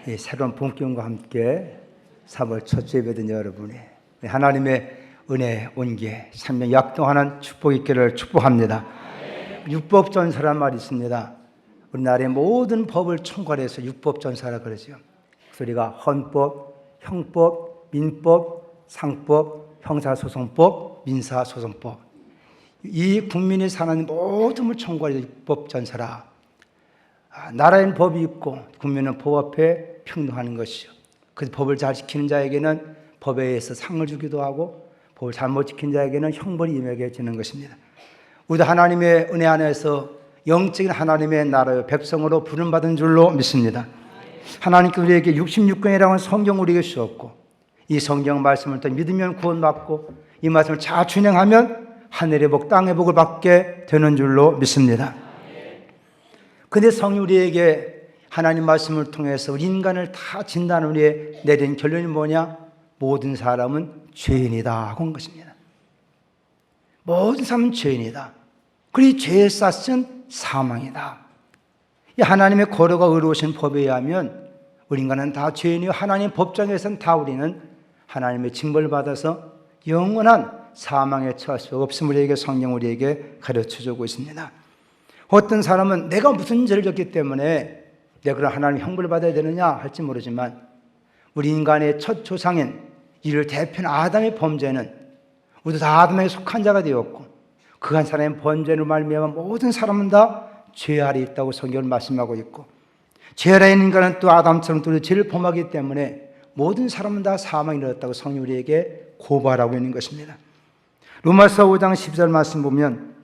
이 새로운 본격과 함께 3월 첫째 예배된 여러분이 하나님의 은혜, 온기, 생명 약동하는 축복 있기를 축복합니다. 율법전사란 말이 있습니다. 우리나라의 모든 법을 총괄해서 율법전사라 그러죠. 우리가 헌법, 형법, 민법, 상법, 형사소송법, 민사소송법, 이 국민이 사는 모든 걸 총괄해서 율법전사라. 나라에는 법이 있고 국민은 법 앞에 평등하는 것이요. 그 법을 잘 지키는 자에게는 법에 의해서 상을 주기도 하고 법을 잘못 지킨 자에게는 형벌이 임해지는 것입니다. 우리도 하나님의 은혜 안에서 영적인 하나님의 나라의 백성으로 부름받은 줄로 믿습니다. 하나님께 우리에게 66권이라고 하는 성경 우리에게 주었고, 이 성경 말씀을 또 믿으면 구원받고 이 말씀을 잘 준행하면 하늘의 복, 땅의 복을 받게 되는 줄로 믿습니다. 그런데 성령 우리에게 하나님 말씀을 통해서 우리 인간을 다 진단을 위해 내린 결론이 뭐냐? 모든 사람은 죄인이다 하고 한 것입니다. 모든 사람은 죄인이다. 그리고 죄의 싹은 사망이다. 이 하나님의 거룩과 의로우신 법에 의하면 우리 인간은 다 죄인이요, 하나님 법정에서는 다 우리는 하나님의 징벌을 받아서 영원한 사망에 처할 수 없음을 우리에게 성령 우리에게 가르쳐주고 있습니다. 어떤 사람은 내가 무슨 죄를 졌기 때문에 내가 그런 하나님의 형벌을 받아야 되느냐 할지 모르지만, 우리 인간의 첫 조상인 이를 대표하는 아담의 범죄는 우리도 다 아담에게 속한 자가 되었고, 그 한 사람의 범죄로 말미암아 모든 사람은 다 죄 아래 있다고 성경은 말씀하고 있고, 죄 아래 있는 인간은 또 아담처럼 또 죄를 범하기 때문에 모든 사람은 다 사망이 이르렀다고 성경이 우리에게 고발하고 있는 것입니다. 로마서 5장 10절 말씀 보면,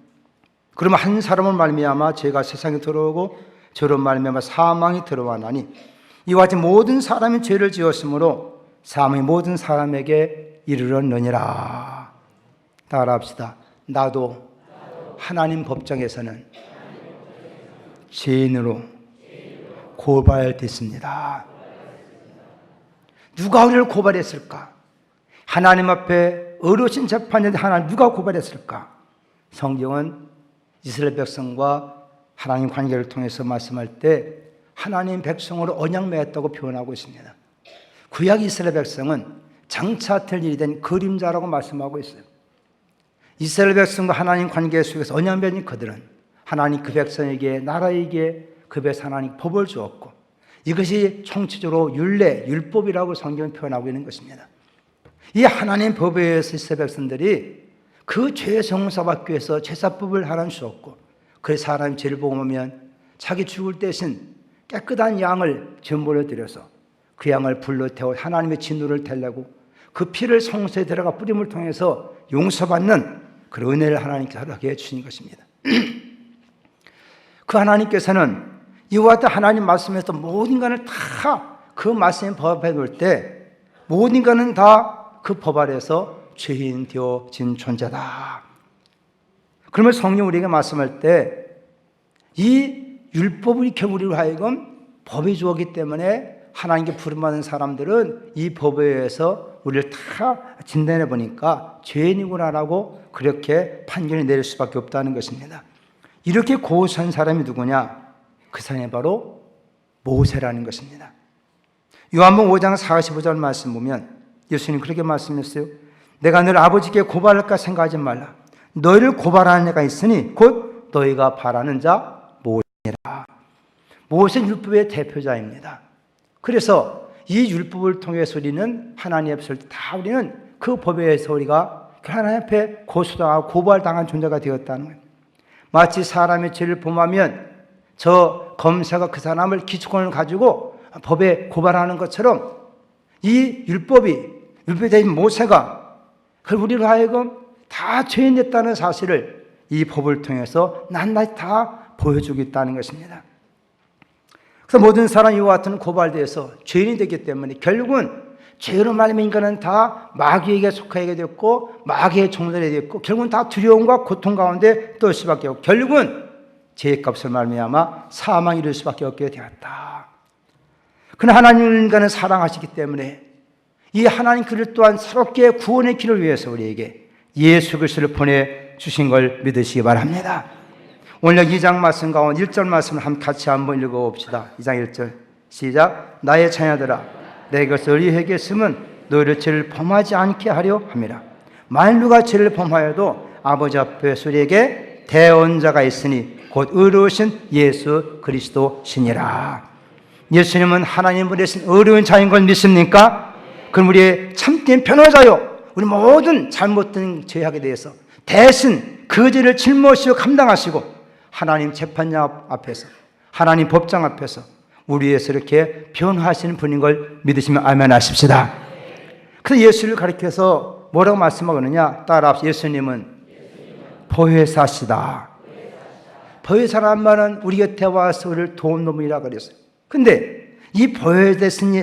그러면 한 사람을 말미암아 죄가 세상에 들어오고 저로 말미암아 사망이 들어왔나니 이와 같이 모든 사람이 죄를 지었으므로 사망이 모든 사람에게 이르렀느니라. 따라합시다. 나도 하나님 법정에서는 죄인으로 고발됐습니다. 누가 우리를 고발했을까? 하나님 앞에 의로우신 재판장에 하나님 누가 고발했을까? 성경은 이스라엘 백성과 하나님 관계를 통해서 말씀할 때 하나님 백성으로 언약 맺었다고 표현하고 있습니다. 구약 이스라엘 백성은 장차 될 일이 된 그림자라고 말씀하고 있어요. 이스라엘 백성과 하나님 관계 속에서 언약 맺은 그들은 하나님 그 백성에게, 나라에게 그 백성 하나님 법을 주었고, 이것이 총체적으로 율례, 율법이라고 성경은 표현하고 있는 것입니다. 이 하나님 법에 의해서 이스라엘 백성들이 그 죄 용서받기 위해서 제사법을 하나님 주었고, 그래서 사람이 죄를 복음하면 자기 죽을 대신 깨끗한 양을 전보를 드려서 그 양을 불로 태워 하나님의 진노를 달래고 그 피를 성소에 들어가 뿌림을 통해서 용서받는 그런 은혜를 하나님께서 허락해 주신 것입니다. 그 하나님께서는 이와 같은 하나님 말씀에서 모든 인간을 다 그 말씀의 법 앞에 놓을 때 모든 인간은 다 그 법 아래서 죄인 되어진 존재다. 그러면 성령 우리에게 말씀할 때 이 율법을 겨우 우리로 하여금 법이 주었기 때문에 하나님께 부름받는 사람들은 이 법에 의해서 우리를 다 진단해 보니까 죄인이구나라고 그렇게 판결을 내릴 수밖에 없다는 것입니다. 이렇게 고우한 사람이 누구냐? 그 사람이 바로 모세라는 것입니다. 요한복음 5장 45절 말씀 보면 예수님 그렇게 말씀했어요. 내가 너를 아버지께 고발할까 생각하지 말라. 너희를 고발하는 자가 있으니 곧 너희가 바라는 자 모세니라. 모세는 율법의 대표자입니다. 그래서 이 율법을 통해서 우리는 하나님 앞에 다 우리는 그 법에 의해서 우리가 하나님 앞에 고소당하고 고발당한 존재가 되었다는 거예요. 마치 사람의 죄를 범하면 저 검사가 그 사람을 기초권을 가지고 법에 고발하는 것처럼 이 율법에 대한 모세가 우리로 하여금 다 죄인 됐다는 사실을 이 법을 통해서 낱낱이 다 보여주겠다는 것입니다. 그래서 모든 사람이 이와 같은 고발되어서 죄인이 되기 때문에 결국은 죄로 말미암아 인간은 다 마귀에게 속하게 됐고 마귀의 종들이 됐고 결국은 다 두려움과 고통 가운데 떨 수밖에 없고 결국은 죄의 값을 말미암아 사망이 이를 수밖에 없게 되었다. 그러나 하나님 인간을 사랑하시기 때문에 이 하나님 그를 또한 새롭게 구원의 길을 위해서 우리에게 예수 그리스도를 보내주신 걸 믿으시기 바랍니다. 오늘 2장 말씀 가운데 1절 말씀을 같이 한번 읽어봅시다. 2장 1절 시작. 나의 자녀들아 내가 이것을 너희에게 쓰면 너희를 죄를 범하지 않게 하려 함이라. 만일 누가 죄를 범하여도 아버지 앞에 우리에게 대언자가 있으니 곧 의로우신 예수 그리스도시니라. 예수님은 하나님 보내신 의로운 자인 걸 믿습니까? 그럼 우리의 참된 변호자요, 우리 모든 잘못된 죄악에 대해서 대신 그 죄를 짊어지고 감당하시고 하나님 재판장 앞에서, 하나님 법정 앞에서 우리 위해서 이렇게 변호하시는 분인 걸 믿으시면 아멘 하십시다. 그래서 예수를 가리켜서 뭐라고 말씀하느냐? 따라 예수님은 보혜사시다. 보혜사란 말은 우리 곁에 와서 우리를 도운 놈이라 그랬어요. 근데 이 보혜되신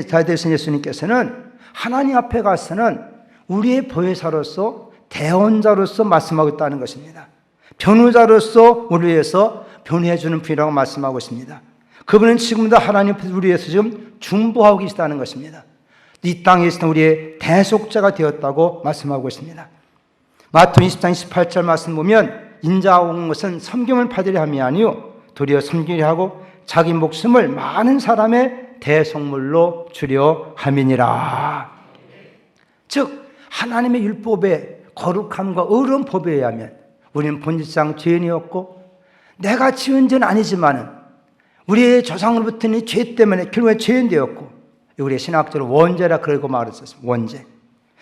예수님께서는 하나님 앞에 가서는 우리의 보혜사로서 대언자로서 말씀하고 있다는 것입니다. 변호자로서 우리 위해서 변호해 주는 분이라고 말씀하고 있습니다. 그분은 지금도 하나님 앞에서 우리 위해서 지금 중보하고 계시다는 것입니다. 이 땅에 있는 우리의 대속자가 되었다고 말씀하고 있습니다. 마태복음 20장 28절 말씀 보면 인자가 온 것은 섬김을 받으려 함이 아니요 도리어 섬기려 하고 자기 목숨을 많은 사람의 대속물로 주려 함이니라. 즉 하나님의 율법의 거룩함과 의로운 법에 의하면 우리는 본질상 죄인이었고, 내가 지은 죄는 아니지만은 우리의 조상으로부터는 죄 때문에 결국에 죄인 되었고, 우리의 신학적으로 원죄라 그러고 말했었습니다. 원죄.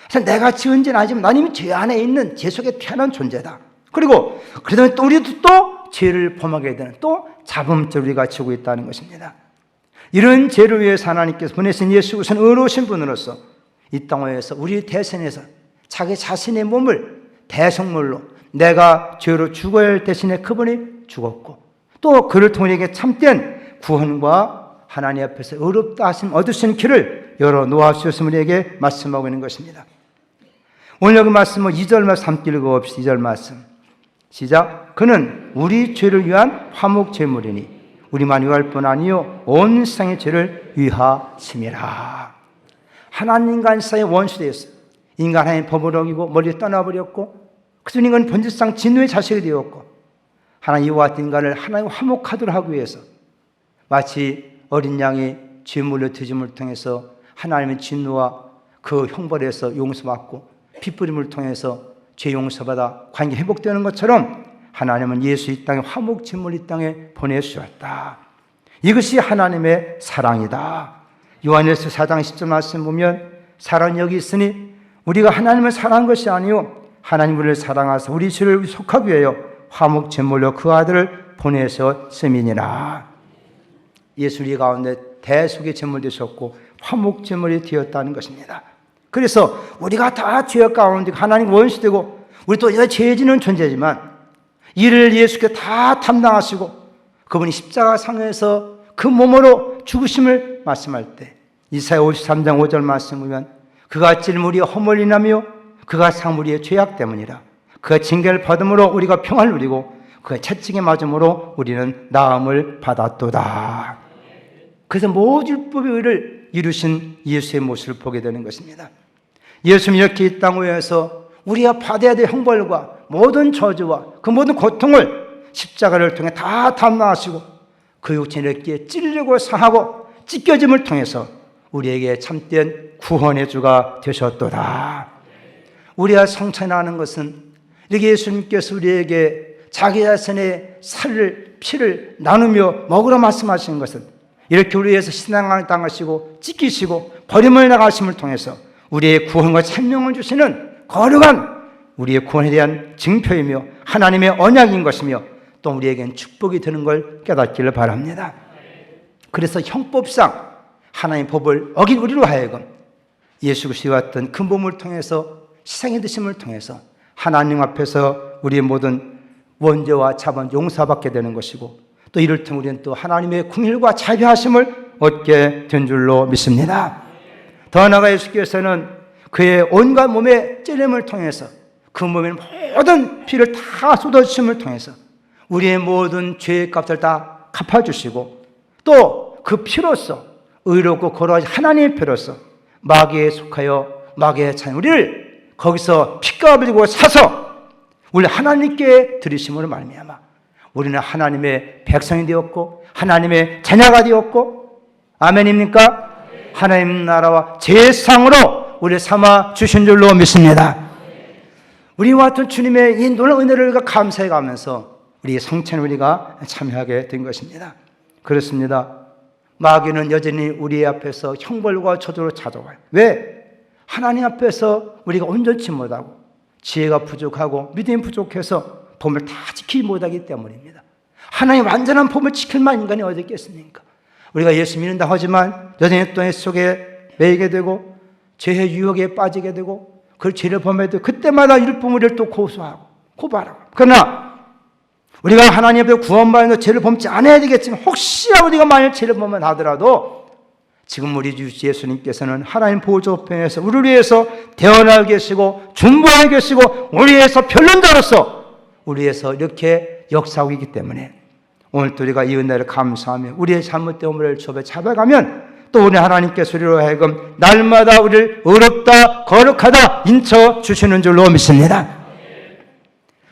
그래서 내가 지은 죄는 아니지만 나님이 죄 안에 있는 죄 속에 태어난 존재다. 그리고 그러다 또 우리도 또 죄를 범하게 되는 또 자범죄를 우리가 지고 있다는 것입니다. 이런 죄를 위해서 하나님께서 보내신 예수 그리스도는 의로우신 분으로서 이 땅에서 우리 대신해서 자기 자신의 몸을 대속물로 내가 죄로 죽어야 할 대신에 그분이 죽었고, 또 그를 통해 우리에게 참된 구원과 하나님 앞에서 의롭다 하심 얻으신 길을 열어 놓아주셨음을 우리에게 말씀하고 있는 것입니다. 오늘 여기 말씀은 2절 말씀 함께 읽어봅시다. 2절 말씀 시작. 그는 우리 죄를 위한 화목 제물이니 우리만 위할 뿐 아니요 온 세상의 죄를 위하심이라. 하나님과 인간의 원수되었어요. 인간 하나님의 법을 어기고 머리를 떠나버렸고, 그래서 인간은 본질상 진노의 자식이 되었고, 하나님 이와 같은 인간을 하나님과 화목하도록 하기 위해서 마치 어린 양이 죄물로 뒤짐을 통해서 하나님의 진노와 그 형벌에서 용서받고 핏부림을 통해서 죄 용서받아 관계 회복되는 것처럼 하나님은 예수 이 땅에 화목 제물 이 땅에 보내주셨다. 이것이 하나님의 사랑이다. 요한일서 4장 10절 말씀 보면 사랑이 여기 있으니 우리가 하나님을 사랑한 것이 아니요 하나님 우리를 사랑하사 우리 죄를 속하기 위하여 화목 제물로 그 아들을 보내셨음이니라. 예수 우리 가운데 대속의 제물 되셨고 화목 제물이 되었다는 것입니다. 그래서 우리가 다 죄악 가운데 하나님 원수되고 우리 또 죄 지는 존재지만 이를 예수께 다 담당하시고 그분이 십자가 상에서 그 몸으로 죽으심을 말씀할 때 이사야 53장 5절 말씀 보면 그가 찔림 우리의 허물이 나며 그가 상 우리의 죄악 때문이라. 그가 징계를 받음으로 우리가 평안을 누리고 그가 채찍에 맞음으로 우리는 나음을 받았도다. 그래서 모든 율법의 의를 이루신 예수의 모습을 보게 되는 것입니다. 예수님이 이렇게 이 땅 위에서 우리가 받아야 될 형벌과 모든 저주와 그 모든 고통을 십자가를 통해 다 담당하시고 그 육체를 이렇게 찔리고 상하고 찢겨짐을 통해서 우리에게 참된 구원의 주가 되셨도다. 우리가 성찬하는 것은 이렇게 예수님께서 우리에게 자기 자신의 살을 피를 나누며 먹으라 말씀하시는 것은 이렇게 우리 위해서 신앙을 당하시고 찢기시고 버림을 나가심을 통해서 우리의 구원과 생명을 주시는 거룩한 우리의 구원에 대한 증표이며 하나님의 언약인 것이며 또 우리에겐 축복이 되는 걸 깨닫기를 바랍니다. 그래서 형법상 하나님의 법을 어긴 우리로 하여금 예수 그리스도의 왔던 그 몸을 통해서 희생의 드심을 통해서 하나님 앞에서 우리의 모든 원죄와 자본 용서받게 되는 것이고 또 이를 통해 우리는 또 하나님의 긍휼과 자비하심을 얻게 된 줄로 믿습니다. 더 나아가 예수께서는 그의 온갖 몸의 찔림을 통해서 그 몸의 모든 피를 다 쏟아주심을 통해서 우리의 모든 죄의 값을 다 갚아주시고 또 그 피로써 의롭고 거룩하신 하나님의 피로써 마귀에 속하여 마귀에 찬 우리를 거기서 피값을 들고 사서 우리 하나님께 드리심으로 말미암아 우리는 하나님의 백성이 되었고 하나님의 자녀가 되었고 아멘입니까? 하나님 나라와 제상으로 우리 삼아 주신 줄로 믿습니다. 우리와 같은 주님의 이 놀라운 은혜를 감사해 가면서 우리의 성찬에 우리가 참여하게 된 것입니다. 그렇습니다. 마귀는 여전히 우리 앞에서 형벌과 저주로 찾아와요. 왜? 하나님 앞에서 우리가 온전치 못하고 지혜가 부족하고 믿음이 부족해서 법을 다 지키지 못하기 때문입니다. 하나님 완전한 법을 지킬 만한 인간이 어디 있겠습니까? 우리가 예수 믿는다 하지만 여전히 또 속에 매이게 되고 죄의 유혹에 빠지게 되고 그 죄를 범해도 그때마다 율법을 또 고소하고 고발하고. 그러나 우리가 하나님 앞에 구원받는 죄를 범지 않아야 되겠지만 혹시라도 우리가 만약 죄를 범만 하더라도 지금 우리 주 예수님께서는 하나님 보좌 우편에서 우리를 위해서 대언하고 계시고 중보하고 계시고 우리 위해서 변론자로서 우리 위해서 이렇게 역사하고 있기 때문에 오늘 또 우리가 이 은혜를 감사하며 우리의 잘못된 우리를 주 앞에 잡아가면 또 우리 하나님께서 우리로 하여금 날마다 우리를 의롭다 거룩하다 인쳐 주시는 줄로 믿습니다.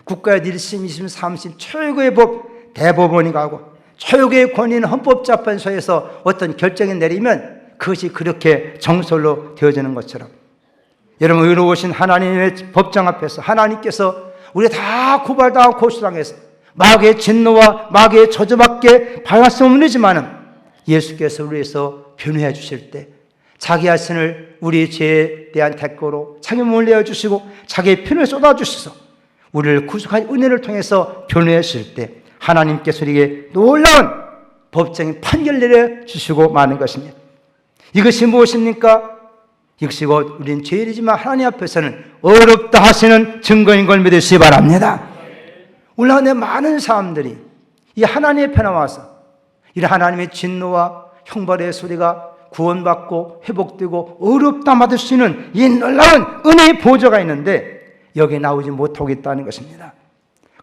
국가의 1심, 2심, 3심 최고의 법 대법원이 가고 최고의 권위는 헌법재판소에서 어떤 결정이 내리면 그것이 그렇게 정설로 되어지는 것처럼 여러분 의로우신 하나님의 법정 앞에서 하나님께서 우리 다 고발당하고 고소당해서 마귀의 진노와 마귀의 저주밖에 받을 수 없는지만은 예수께서 우리에서 변호해 주실 때 자기 자신을 우리 죄에 대한 대가로 자기 몸을 내어주시고 자기의 편을 쏟아주셔서 우리를 구속한 은혜를 통해서 변호해 주실 때 하나님께서 우리에게 놀라운 법정의 판결을 내려주시고 마는 것입니다. 이것이 무엇입니까? 이것이 곧 우리는 죄인이지만 하나님 앞에서는 어렵다 하시는 증거인 걸 믿으시기 바랍니다. 오늘 많은 사람들이 이 하나님의 편에 와서 이런 하나님의 진노와 형벌의 소리가 구원받고 회복되고 어렵다 받을 수 있는 이 놀라운 은혜의 보좌가 있는데 여기에 나오지 못하고 있다는 것입니다.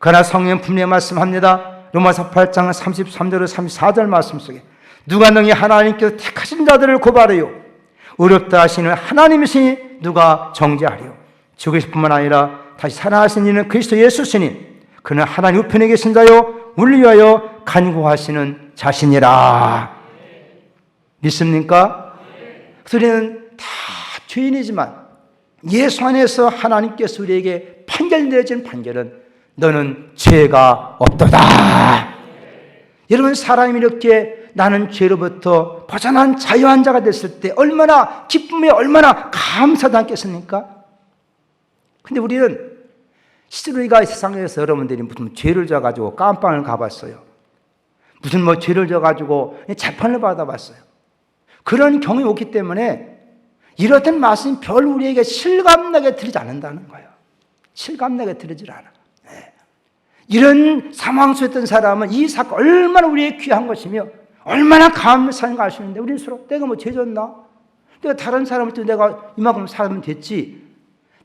그러나 성령은 분명히 말씀합니다. 로마서 8장 33절에서 34절 말씀 속에 누가 능히 하나님께서 택하신 자들을 고발해요 어렵다 하시는 하나님이시니 누가 정죄하리요 죽으실 뿐만 아니라 다시 살아나신 이는 그리스도 예수시니 그는 하나님 우편에 계신 자요 우리 위하여 간구하시는 자신이라. 믿습니까? 우리는 다 죄인이지만 예수 안에서 하나님께서 우리에게 판결 내려진 판결은 너는 죄가 없도다. 여러분 사람이 이렇게 나는 죄로부터 벗어난 자유한 자가 됐을 때 얼마나 기쁨에 얼마나 감사도 않겠습니까? 근데 우리는 실제로 우리가 세상에서 여러분들이 무슨 죄를 져가지고 깜빵을 가봤어요. 무슨 죄를 져가지고 재판을 받아봤어요. 그런 경험이 없기 때문에 이렇던 말씀이 별 우리에게 실감나게 들리지 않는다는 거예요. 실감나게 들리질 않아. 네. 이런 상황 속에 있던 사람은 이 사건 얼마나 우리에게 귀한 것이며 얼마나 감사한가 알 수 있는데 우리는 서로 내가 죄졌나? 내가 다른 사람한테 내가 이만큼 살면 됐지.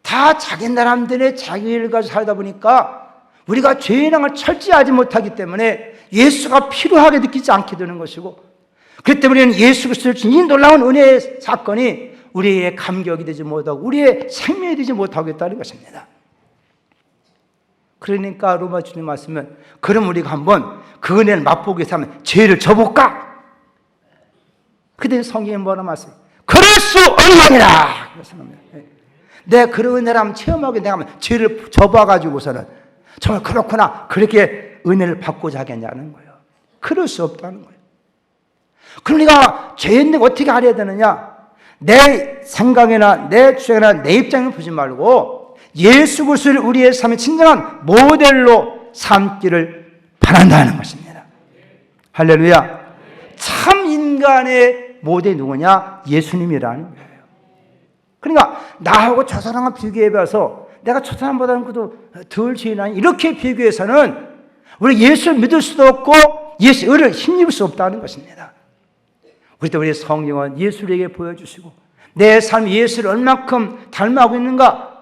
다 자기 나름대로 자기 일을 가지고 살다 보니까 우리가 죄인을 철저하지 못하기 때문에 예수가 필요하게 느끼지 않게 되는 것이고 그렇기 때문에 우리는 예수 그리스도를 주신 이 놀라운 은혜의 사건이 우리의 감격이 되지 못하고 우리의 생명이 되지 못하고 있다는 것입니다. 그러니까 로마 주님 말씀은 그럼 우리가 한번 그 은혜를 맛보기 위해서 하면 죄를 져볼까? 그때 성경에 뭐라 말씀해요? 그럴 수 없느니라. 내 그런 은혜를 한번 체험하게 내가 하면 죄를 져봐가지고서는 정말 그렇구나 그렇게 은혜를 받고자 하겠냐는 거예요. 그럴 수 없다는 거예요. 그럼 우리가 죄인데 어떻게 하려야 되느냐? 내 생각이나 내 주장이나 내 입장을 보지 말고 예수 그리스도를 우리의 삶의 진정한 모델로 삼기를 바란다는 것입니다. 할렐루야. 참 인간의 모델이 누구냐? 예수님이라는 거예요. 그러니까 나하고 저 사람과 비교해봐서 내가 저 사람보다는 그래도 덜 죄인하니 이렇게 비교해서는 우리 예수를 믿을 수도 없고 예수를 힘입을 수 없다는 것입니다. 그때 우리 성경은 예수에게 보여주시고 내 삶이 예수를 얼마큼 닮아가고 있는가?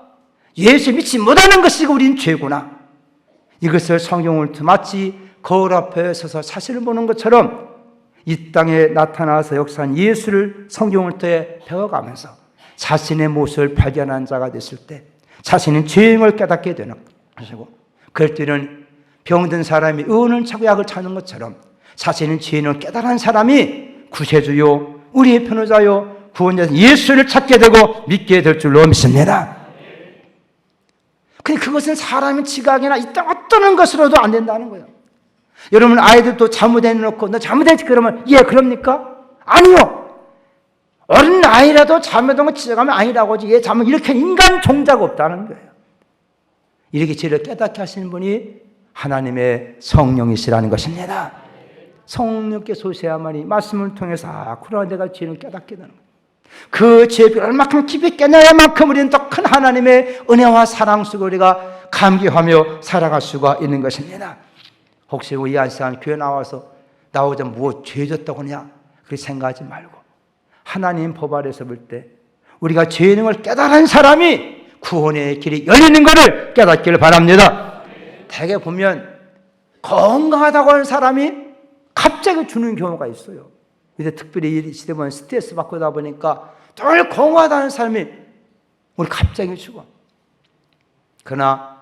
예수에 믿지 못하는 것이 우리는 죄구나. 이것을 성경을 마치 거울 앞에 서서 사실을 보는 것처럼 이 땅에 나타나서 역사한 예수를 성경을 통해 배워가면서 자신의 모습을 발견한 자가 됐을 때 자신은 죄임을 깨닫게 되는 것이고 그럴 때는 병든 사람이 의원을 찾고 약을 찾는 것처럼 자신은 죄인을 깨달은 사람이 구세주요, 우리의 변호자요, 구원자 예수를 찾게 되고 믿게 될 줄로 믿습니다. 근데 그것은 사람의 지각이나 이 땅 어떤 것으로도 안 된다는 거예요. 여러분 아이들도 잘못해놓고 너 잘못했지 그러면 예 그럽니까? 아니요. 어린 아이라도 잘못한 거 지적하면 아니라고 하지 얘 잘못 이렇게 인간 종자가 없다는 거예요. 이렇게 저를 깨닫게 하시는 분이 하나님의 성령이시라는 것입니다. 성령께서 오셔야만이 말씀을 통해서 그러나 내가 죄를 깨닫게 되는 거예요. 그 죄를 얼마큼 깊이 깨달아야만큼 우리는 더 큰 하나님의 은혜와 사랑 속에 우리가 감격하며 살아갈 수가 있는 것입니다. 혹시 우리 한 시간 교회 나오자 뭐 죄졌다고 하냐 그렇게 생각하지 말고 하나님 법 아래서 볼 때 우리가 죄의 능을 깨달은 사람이 구원의 길이 열리는 것을 깨닫기를 바랍니다. 대개 보면 건강하다고 하는 사람이 갑자기 죽는 경우가 있어요. 이제 특별히 이 시대 보면 스트레스 받고 다 보니까 늘 건강하다는 사람이 우리 갑자기 죽어. 그러나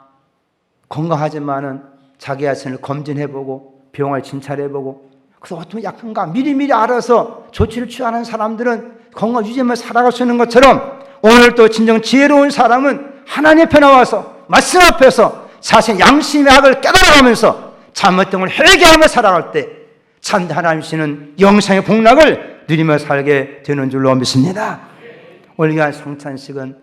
건강하지만은 자기 자신을 검진해보고 병을 진찰해보고 그래서 어떤 약한가 미리미리 알아서 조치를 취하는 사람들은 건강 유지하며 살아갈 수 있는 것처럼 오늘 또 진정 지혜로운 사람은 하나님 앞에 나와서 말씀 앞에서 자신의 양심의 악을 깨달아가면서 잘못된 걸 회개하며 살아갈 때 참 하나님이시는 영생의 복락을 누리며 살게 되는 줄로 믿습니다. 오늘 귀한 성찬식은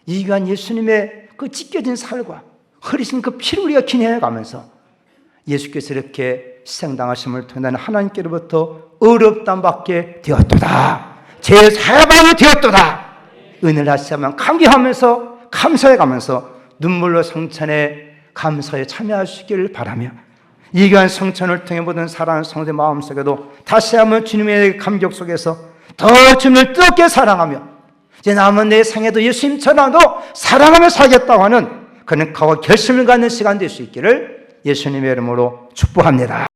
이 귀한 예수님의 그 찢겨진 살과 흐리신 그 피를 우리가 기념해가면서 예수께서 이렇게 희생당하심을 통해 하나님께로부터 의롭다함 받게 되었도다. 제 사야방이 되었도다. 은혜를 다시 한번 감격하면서 감사해가면서 눈물로 성찬에 감사에 참여할 수 있기를 바라며 이 귀한 성찬을 통해 모든 사랑하는 성도의 마음속에도 다시 한번 주님의 감격 속에서 더 주님을 뜨겁게 사랑하며 이제 남은 내 생에도 예수님처럼도 사랑하며 살겠다고 하는 그런 각오와 결심을 갖는 시간 될 수 있기를 예수님의 이름으로 축복합니다.